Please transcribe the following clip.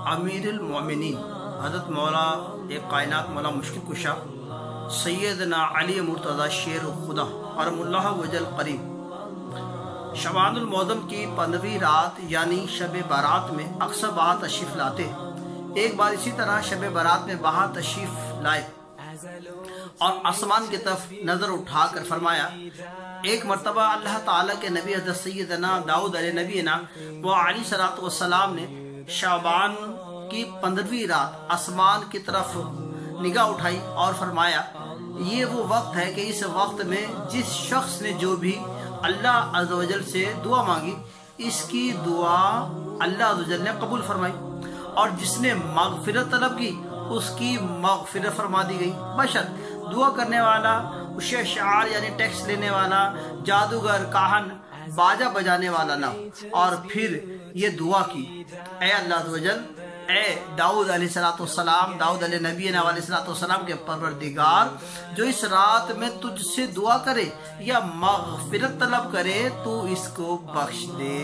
امیر المومنین حضرت مولا ایک کائنات مولا مشکل کشا سیدنا علی مرتضی شیر خدا کرم اللہ وجل قریب شعبان المعظم کی 15ویں رات یعنی شب بارات میں اکثر وہاں تشریف لاتے. ایک بار اسی طرح شب بارات میں وہاں تشریف لائے اور آسمان کی طرف نظر اٹھا کر فرمایا. ایک مرتبہ اللہ تعالیٰ کے نبی حضرت سیدنا داؤد علیہ نبینا و علیہ صلوٰۃ والسلام نے شعبان کی 15ویں رات آسمان کی طرف نگاہ اٹھائی اور فرمایا یہ وہ وقت ہے کہ اس وقت میں جس شخص نے جو بھی اللہ عز و جل سے دعا مانگی اس کی دعا اللہ عز و جل نے قبول فرمائی، اور جس نے مغفرت طلب کی اس کی مغفرت فرما دی گئی، بشرط دعا کرنے والا اشیاء شعار یعنی ٹیکس لینے والا جادوگر کاہن باجا بجانے والا نہ. اور پھر یہ دعا کی اے اللہ عز و جل، اے داؤد علیہ السلام داؤد علیہ نبی علیہ السلام کے پروردگار، جو اس رات میں تجھ سے دعا کرے یا مغفرت طلب کرے تو اس کو بخش دے.